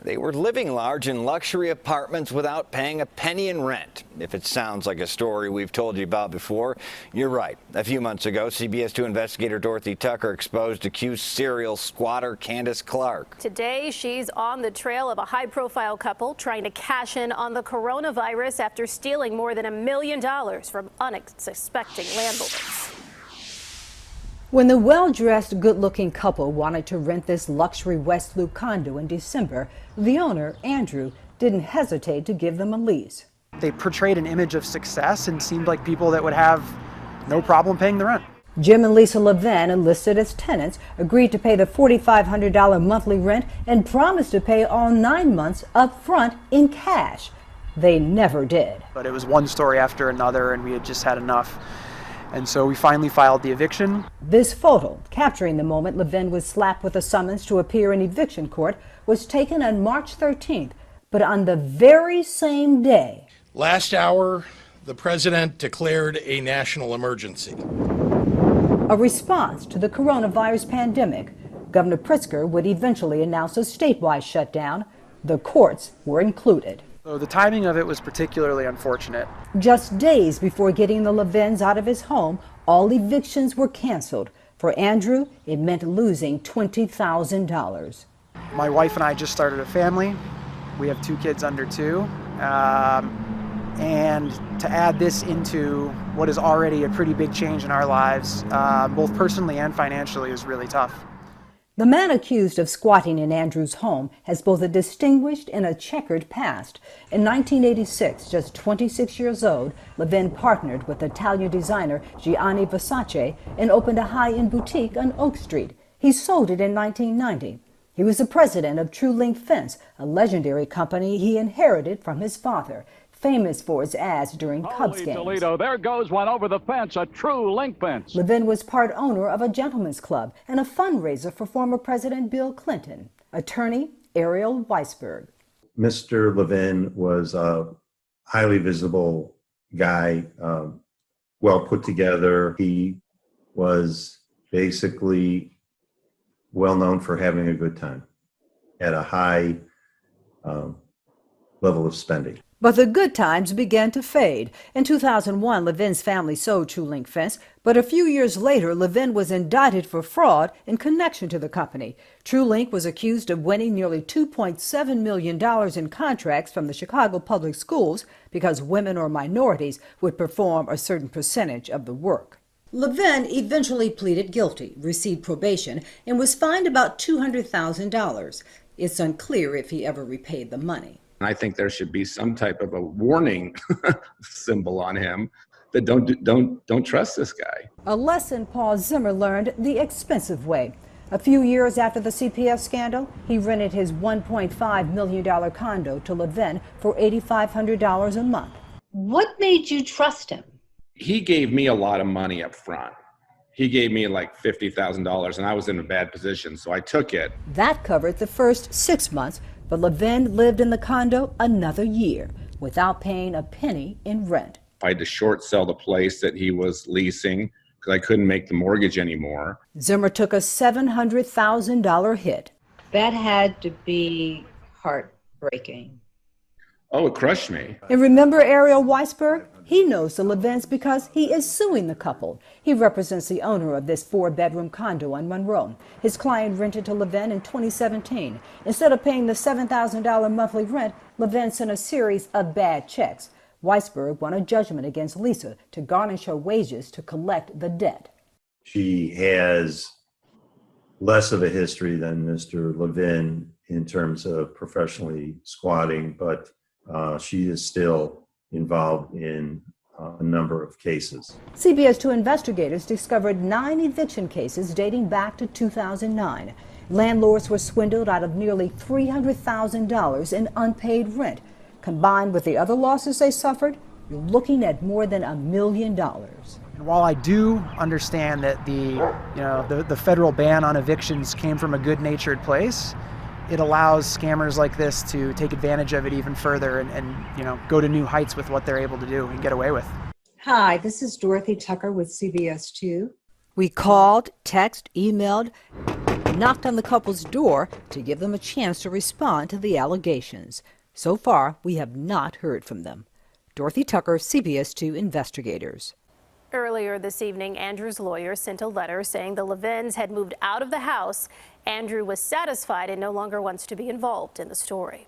They were living large in luxury apartments without paying a penny in rent. If it sounds like a story we've told you about before, you're right. A few months ago, CBS 2 investigator Dorothy Tucker exposed accused serial squatter Candace Clark. Today, she's on the trail of a high-profile couple trying to cash in on the coronavirus after stealing more than $1 million from unsuspecting landlords. When the well-dressed, good-looking couple wanted to rent this luxury West Loop condo in December, the owner, Andrew, didn't hesitate to give them a lease. They portrayed an image of success and seemed like people that would have no problem paying the rent. Jim and Lisa Levin, enlisted as tenants, agreed to pay the $4,500 monthly rent and promised to pay all 9 months up front in cash. They never did. But it was one story after another, and we had just had enough. And so we finally filed the eviction. This photo, capturing the moment Levin was slapped with a summons to appear in eviction court, was taken on March 13th, but on the very same day. Last hour, the president declared a national emergency. A response to the coronavirus pandemic. Governor Pritzker would eventually announce a statewide shutdown. The courts were included. So the timing of it was particularly unfortunate. Just days before getting the Levins out of his home, all evictions were canceled. For Andrew, it meant losing $20,000. My wife and I just started a family. We have 2 kids under 2. And to add this into what is already a pretty big change in our lives, both personally and financially, is really tough. The man accused of squatting in Andrew's home has both a distinguished and a checkered past. In 1986, just 26 years old, Levin partnered with Italian designer Gianni Versace and opened a high-end boutique on Oak Street. He sold it in 1990. He was the president of True Link Fence, a legendary company he inherited from his father, famous for its ads during Cubs games. Toledo, there goes one over the fence, a True Link fence. Levin was part owner of a gentleman's club and a fundraiser for former President Bill Clinton. Attorney Ariel Weisberg. Mr. Levin was a highly visible guy, well put together. He was basically well known for having a good time at a high level of spending. But the good times began to fade. In 2001, Levin's family sold True Link Fence, but a few years later, Levin was indicted for fraud in connection to the company. True Link was accused of winning nearly $2.7 million in contracts from the Chicago Public Schools because women or minorities would perform a certain percentage of the work. Levin eventually pleaded guilty, received probation, and was fined about $200,000. It's unclear if he ever repaid the money. I think there should be some type of a warning symbol on him that don't trust this guy. A lesson Paul Zimmer learned the expensive way. A few years after the CPS scandal, he rented his $1.5 million condo to Levin for $8,500 a month. What made you trust him? He gave me a lot of money up front. He gave me like $50,000 and I was in a bad position, so I took it. That covered the first 6 months, but Levin lived in the condo another year without paying a penny in rent. I had to short sell the place that he was leasing because I couldn't make the mortgage anymore. Zimmer took a $700,000 hit. That had to be heartbreaking. Oh, it crushed me. And remember Ariel Weisberg? He knows the Levins because he is suing the couple. He represents the owner of this 4-bedroom condo on Monroe. His client rented to Levin in 2017. Instead of paying the $7,000 monthly rent, Levin sent a series of bad checks. Weisberg won a judgment against Lisa to garnish her wages to collect the debt. She has less of a history than Mr. Levin in terms of professionally squatting, but she is still involved in a number of cases. CBS 2 investigators discovered 9 eviction cases dating back to 2009. Landlords were swindled out of nearly $300,000 in unpaid rent. Combined with the other losses they suffered, you're looking at more than $1 million. And while I do understand that the federal ban on evictions came from a good-natured place, it allows scammers like this to take advantage of it even further and go to new heights with what they're able to do and get away with. Hi, this is Dorothy Tucker with CBS 2. We called, text, emailed, knocked on the couple's door to give them a chance to respond to the allegations. So far, we have not heard from them. Dorothy Tucker, CBS 2 Investigators. Earlier this evening, Andrew's lawyer sent a letter saying the Levins had moved out of the house. Andrew was satisfied and no longer wants to be involved in the story.